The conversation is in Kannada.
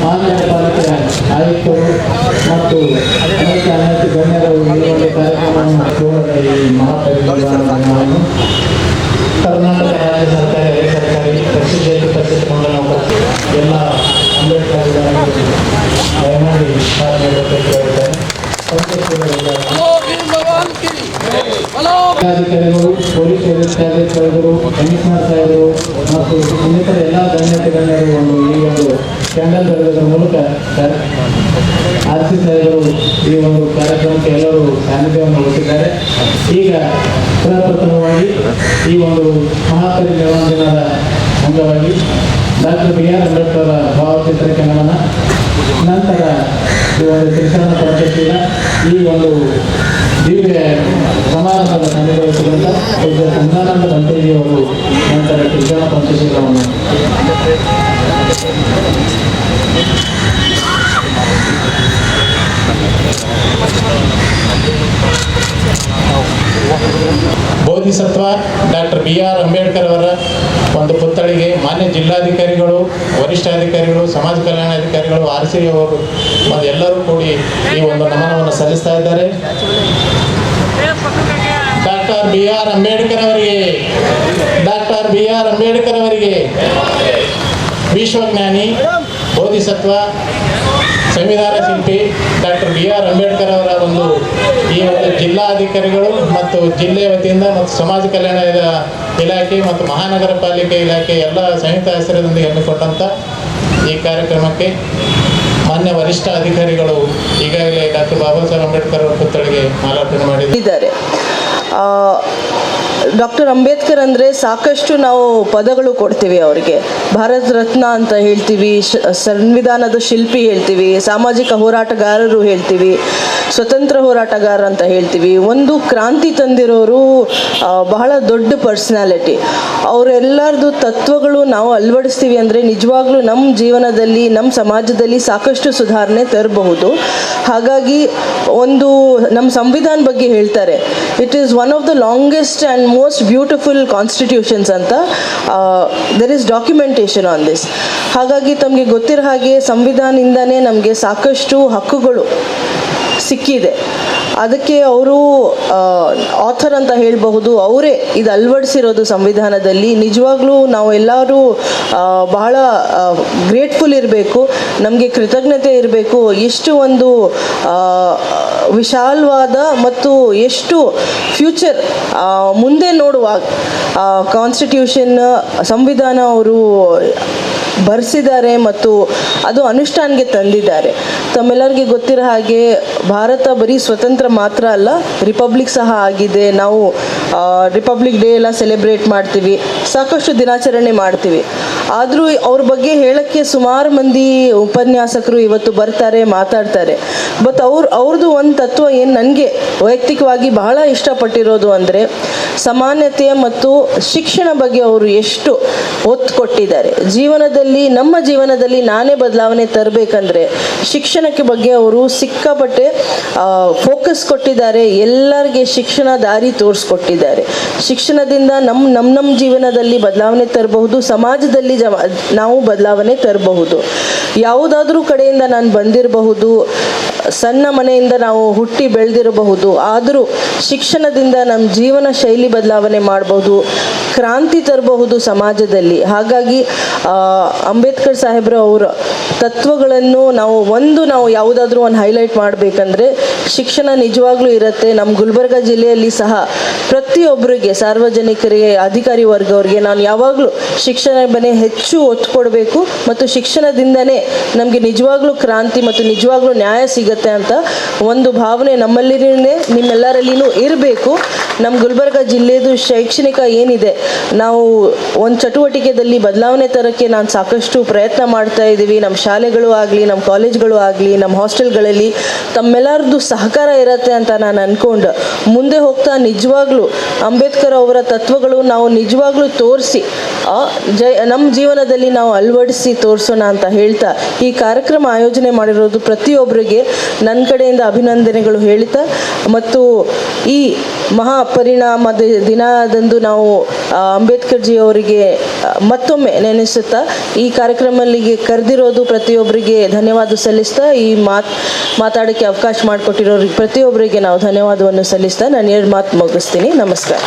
ಮಹಾನಗರ ಪಾಲಿಕೆಯ ಆಯುಕ್ತರು ಮತ್ತು ಅನೇಕ ಗಣ್ಯರು ಈ ಒಂದು ಕಾರ್ಯಕ್ರಮವನ್ನು ಈ ಮಹಾಪರಿನಿರ್ವಾಣವನ್ನು ಕರ್ನಾಟಕ ರಾಜ್ಯ ಸರ್ಕಾರಿ ಪರಿಶಿಷ್ಟ ಮಂಡಲ ಎಲ್ಲ ಅಂಬೇಡ್ಕರ್ ದಯಮಾಡಿ ಅಧಿಕಾರಿಗಳು, ಪೊಲೀಸ್ ವರಿಷ್ಠಾಧಿಕಾರಿಗಳು, ಕಮಿಷನರ್ ಸಾಹೇಬರು ಮತ್ತು ಇನ್ನಿತರ ಎಲ್ಲ ಗಣ್ಯರು ಒಂದು ಈ ಒಂದು ಕ್ಯಾಂಡಲ್ ಬೆಳಗೋದ್ರ ಮೂಲಕ ಆರ್ಸಿ ಸಾಹೇಬರು ಈ ಒಂದು ಕಾರ್ಯಕ್ರಮಕ್ಕೆ ಎಲ್ಲರೂ ಸಾನ್ನಿಧ್ಯವನ್ನು ವಹಿಸಿದ್ದಾರೆ. ಈಗ ಪ್ರಪ್ರಥಮವಾಗಿ ಈ ಒಂದು ಮಹಾಪರಿನಿರ್ವಾಣ ದಿನದ ಅಂಗವಾಗಿ ಡಾಕ್ಟರ್ BR ಅಂಬೇಡ್ಕರ್ ಭಾವಚಿತ್ರಕ್ಕೆ ನಮನ, ನಂತರ ಈ ಒಂದು ತ್ರಿಶರಣ ಪಂಚಶೀಲ ಈ ಒಂದು ದಿವ್ಯ ಸಮಾರಂಭದ ಸಂಘಟಿಸಿದಂಥ ಸಂಧಾನಂದ ಬಂಟೇಜಿಯವರು ನಂತರ ತ್ರಿಶರಣ ಪಂಚಶೀಲವನ್ನು ಬೋಧಿಸತ್ವ ಡಾಕ್ಟರ್ BR ಅಂಬೇಡ್ಕರ್ ಅವರ ಒಂದು ಪುತ್ಥಳಿಗೆ ಮಾನ್ಯ ಜಿಲ್ಲಾಧಿಕಾರಿಗಳು, ವರಿಷ್ಠಾಧಿಕಾರಿಗಳು, ಸಮಾಜ ಕಲ್ಯಾಣಾಧಿಕಾರಿಗಳು, RC ಅವರು ಮತ್ತು ಎಲ್ಲರೂ ಕೂಡಿ ಈ ಒಂದು ನಮನವನ್ನು ಸಲ್ಲಿಸ್ತಾ ಇದ್ದಾರೆ. ಡಾಕ್ಟರ್ BR ಅಂಬೇಡ್ಕರ್ ಅವರಿಗೆ, ಡಾಕ್ಟರ್ BR ಅಂಬೇಡ್ಕರ್ ಅವರಿಗೆ ವಿಶ್ವಜ್ಞಾನಿ, ಬೋಧಿಸತ್ವ, ಸಂವಿಧಾನ ಶಿಲ್ಪಿ ಡಾಕ್ಟರ್ BR ಅಂಬೇಡ್ಕರ್ ಅವರ ಒಂದು ಈ ಒಂದು ಜಿಲ್ಲಾಧಿಕಾರಿಗಳು ಮತ್ತು ಜಿಲ್ಲೆಯ ವತಿಯಿಂದ ಮತ್ತು ಸಮಾಜ ಕಲ್ಯಾಣ ಇಲಾಖೆ ಮತ್ತು ಮಹಾನಗರ ಪಾಲಿಕೆ ಇಲಾಖೆ ಎಲ್ಲ ಸಂಯುಕ್ತ ಆಶ್ರಯದೊಂದಿಗೆ ಹಮ್ಮಿಕೊಂಡಂಥ ಈ ಕಾರ್ಯಕ್ರಮಕ್ಕೆ ಮಾನ್ಯ ವರಿಷ್ಠ ಅಧಿಕಾರಿಗಳು ಈಗಾಗಲೇ ಡಾಕ್ಟರ್ ಬಾಬಾ ಸಾಹೇಬ್ ಅಂಬೇಡ್ಕರ್ ಅವರ ಪುತ್ಥಳಿಗೆ ಮಾಲಾರ್ಪಣೆ ಮಾಡಿದ್ದಾರೆ. ಡಾಕ್ಟರ್ ಅಂಬೇಡ್ಕರ್ ಅಂದರೆ ಸಾಕಷ್ಟು ನಾವು ಪದಗಳು ಕೊಡ್ತೀವಿ ಅವರಿಗೆ. ಭಾರತ ರತ್ನ ಅಂತ ಹೇಳ್ತೀವಿ, ಸಂವಿಧಾನದ ಶಿಲ್ಪಿ ಹೇಳ್ತೀವಿ, ಸಾಮಾಜಿಕ ಹೋರಾಟಗಾರರು ಹೇಳ್ತೀವಿ, ಸ್ವತಂತ್ರ ಹೋರಾಟಗಾರ ಅಂತ ಹೇಳ್ತೀವಿ. ಒಂದು ಕ್ರಾಂತಿ ತಂದಿರೋರು, ಬಹಳ ದೊಡ್ಡ ಪರ್ಸ್ನಾಲಿಟಿ. ಅವರೆಲ್ಲರದು ತತ್ವಗಳು ನಾವು ಅಳವಡಿಸ್ತೀವಿ ಅಂದರೆ ನಿಜವಾಗ್ಲೂ ನಮ್ಮ ಜೀವನದಲ್ಲಿ, ನಮ್ಮ ಸಮಾಜದಲ್ಲಿ ಸಾಕಷ್ಟು ಸುಧಾರಣೆ ತರಬಹುದು. ಹಾಗಾಗಿ ಒಂದು ನಮ್ಮ ಸಂವಿಧಾನ ಬಗ್ಗೆ ಹೇಳ್ತಾರೆ, it is one of the longest and most beautiful constitutions ಅಂತ. There is documentation on this. ಹಾಗಾಗಿ ತಮಗೆ ಗೊತ್ತಿರೋ ಹಾಗೆ ಸಂವಿಧಾನದಿಂದನೇ ನಮಗೆ ಸಾಕಷ್ಟು ಹಕ್ಕುಗಳು ಸಿಕ್ಕಿದೆ. ಅದಕ್ಕೆ ಅವರು ಆಥರ್ ಅಂತ ಹೇಳಬಹುದು, ಅವರೇ ಇದು ಅಳವಡಿಸಿರೋದು ಸಂವಿಧಾನದಲ್ಲಿ. ನಿಜವಾಗ್ಲೂ ನಾವು ಎಲ್ಲರೂ ಬಹಳ ಗ್ರೇಟ್ಫುಲ್ ಇರಬೇಕು, ನಮಗೆ ಕೃತಜ್ಞತೆ ಇರಬೇಕು. ಎಷ್ಟು ಒಂದು ವಿಶಾಲವಾದ ಮತ್ತು ಎಷ್ಟು ಫ್ಯೂಚರ್ ಮುಂದೆ ನೋಡುವಾಗ ಕಾನ್ಸ್ಟಿಟ್ಯೂಷನ್, ಸಂವಿಧಾನ ಅವರು ಬರೆಸಿದ್ದಾರೆ ಮತ್ತು ಅದು ಅನುಷ್ಠಾನಕ್ಕೆ ತಂದಿದ್ದಾರೆ. ತಮ್ಮೆಲ್ಲರಿಗೆ ಗೊತ್ತಿರೋ ಹಾಗೆ ಭಾರತ ಬರೀ ಸ್ವತಂತ್ರ ಮಾತ್ರ ಅಲ್ಲ, ರಿಪಬ್ಲಿಕ್ ಸಹ ಆಗಿದೆ. ನಾವು ರಿಪಬ್ಲಿಕ್ ಡೇ ಎಲ್ಲ ಸೆಲೆಬ್ರೇಟ್ ಮಾಡ್ತೀವಿ, ಸಾಕಷ್ಟು ದಿನಾಚರಣೆ ಮಾಡ್ತೀವಿ. ಆದರೂ ಅವ್ರ ಬಗ್ಗೆ ಹೇಳೋಕ್ಕೆ ಸುಮಾರು ಮಂದಿ ಉಪನ್ಯಾಸಕರು ಇವತ್ತು ಬರ್ತಾರೆ, ಮಾತಾಡ್ತಾರೆ. ಬಟ್ ಅವ್ರದ್ದು ಒಂದು ತತ್ವ ಏನು ನನಗೆ ವೈಯಕ್ತಿಕವಾಗಿ ಬಹಳ ಇಷ್ಟಪಟ್ಟಿರೋದು ಅಂದರೆ ಸಮಾನತೆ ಮತ್ತು ಶಿಕ್ಷಣ ಬಗ್ಗೆ ಅವರು ಎಷ್ಟು ಒತ್ತು ಕೊಟ್ಟಿದ್ದಾರೆ. ನಮ್ಮ ಜೀವನದಲ್ಲಿ ನಾನೇ ಬದಲಾವಣೆ ತರಬೇಕಂದ್ರೆ ಶಿಕ್ಷಣಕ್ಕೆ ಬಗ್ಗೆ ಅವರು ಸಿಕ್ಕಾಪಟ್ಟೆ ಫೋಕಸ್ ಕೊಟ್ಟಿದ್ದಾರೆ. ಎಲ್ಲರಿಗೆ ಶಿಕ್ಷಣ ದಾರಿ ತೋರಿಸ್ಕೊಟ್ಟಿದ್ದಾರೆ. ಶಿಕ್ಷಣದಿಂದ ನಮ್ಮ ಜೀವನದಲ್ಲಿ ಬದಲಾವಣೆ ತರಬಹುದು, ಸಮಾಜದಲ್ಲಿ ನಾವು ಬದಲಾವಣೆ ತರಬಹುದು. ಯಾವುದಾದ್ರೂ ಕಡೆಯಿಂದ ನಾನು ಬಂದಿರಬಹುದು, ಸಣ್ಣ ಮನೆಯಿಂದ ನಾವು ಹುಟ್ಟಿ ಬೆಳೆದಿರಬಹುದು, ಆದರೂ ಶಿಕ್ಷಣದಿಂದ ನಮ್ಮ ಜೀವನ ಶೈಲಿ ಬದಲಾವಣೆ ಮಾಡಬಹುದು, ಕ್ರಾಂತಿ ತರಬಹುದು ಸಮಾಜದಲ್ಲಿ. ಹಾಗಾಗಿ ಅಂಬೇಡ್ಕರ್ ಸಾಹೇಬ್ರ ಅವರ ತತ್ವಗಳನ್ನು ನಾವು ಯಾವುದಾದ್ರೂ ಒಂದು ಹೈಲೈಟ್ ಮಾಡಬೇಕಂದ್ರೆ ಶಿಕ್ಷಣ ನಿಜವಾಗ್ಲೂ ಇರುತ್ತೆ. ನಮ್ಮ ಗುಲ್ಬರ್ಗ ಜಿಲ್ಲೆಯಲ್ಲಿ ಸಹ ಪ್ರತಿಯೊಬ್ಬರಿಗೆ, ಸಾರ್ವಜನಿಕರಿಗೆ, ಅಧಿಕಾರಿ ವರ್ಗವ್ರಿಗೆ ನಾನು ಯಾವಾಗಲೂ ಶಿಕ್ಷಣ ಬಗ್ಗೆ ಹೆಚ್ಚು ಒತ್ತು ಕೊಡಬೇಕು ಮತ್ತು ಶಿಕ್ಷಣದಿಂದನೇ ನಮಗೆ ನಿಜವಾಗ್ಲೂ ಕ್ರಾಂತಿ ಮತ್ತು ನಿಜವಾಗ್ಲೂ ನ್ಯಾಯ ಸಿಗುತ್ತೆ ಅಂತ ಒಂದು ಭಾವನೆ ನಮ್ಮಲ್ಲಿನೇ, ನಿಮ್ಮೆಲ್ಲರಲ್ಲಿನೂ ಇರಬೇಕು. ನಮ್ಮ ಗುಲ್ಬರ್ಗ ಜಿಲ್ಲೆದು ಶೈಕ್ಷಣಿಕ ಏನಿದೆ, ನಾವು ಒಂದು ಚಟುವಟಿಕೆಯಲ್ಲಿ ಬದಲಾವಣೆ ತರೋಕ್ಕೆ ನಾನು ಸಾಕಷ್ಟು ಪ್ರಯತ್ನ ಮಾಡ್ತಾ ಇದ್ದೀವಿ. ನಮ್ಮ ಶಾಲೆಗಳು ಆಗಲಿ, ನಮ್ಮ ಕಾಲೇಜ್ಗಳು ಆಗಲಿ, ನಮ್ಮ ಹಾಸ್ಟೆಲ್ಗಳಲ್ಲಿ ತಮ್ಮೆಲ್ಲರದ್ದು ಸಹಕಾರ ಇರುತ್ತೆ ಅಂತ ನಾನು ಅಂದ್ಕೊಂಡು ಮುಂದೆ ಹೋಗ್ತಾ ನಿಜವಾಗ್ಲೂ ಅಂಬೇಡ್ಕರ್ ಅವರ ತತ್ವಗಳು ನಾವು ನಿಜವಾಗ್ಲೂ ತೋರಿಸಿ ನಮ್ಮ ಜೀವನದಲ್ಲಿ ನಾವು ಅಳವಡಿಸಿ ತೋರಿಸೋಣ ಅಂತ ಹೇಳ್ತಾ ಈ ಕಾರ್ಯಕ್ರಮ ಆಯೋಜನೆ ಮಾಡಿರೋದು ಪ್ರತಿಯೊಬ್ಬರಿಗೆ ನನ್ನ ಕಡೆಯಿಂದ ಅಭಿನಂದನೆಗಳು ಹೇಳ್ತಾ ಮತ್ತು ಈ ಮಹಾಪರಿಣಾಮದ ದಿನದಂದು ನಾವು ಅಂಬೇಡ್ಕರ್ ಜಿ ಅವರಿಗೆ ಮತ್ತೊಮ್ಮೆ ನೆನೆಸುತ್ತಾ ಈ ಕಾರ್ಯಕ್ರಮಕ್ಕೆ ಕರೆದಿರೋದು ಪ್ರತಿಯೊಬ್ಬರಿಗೆ ಧನ್ಯವಾದ ಸಲ್ಲಿಸ್ತಾ ಈ ಮಾತಾಡೋಕ್ಕೆ ಅವಕಾಶ ಮಾಡಿಕೊಟ್ಟಿರೋರಿಗೆ ಪ್ರತಿಯೊಬ್ಬರಿಗೆ ನಾವು ಧನ್ಯವಾದವನ್ನು ಸಲ್ಲಿಸ್ತಾ ನಾನು 2 ಮಾತು ಮುಗಿಸ್ತೀನಿ. ನಮಸ್ಕಾರ.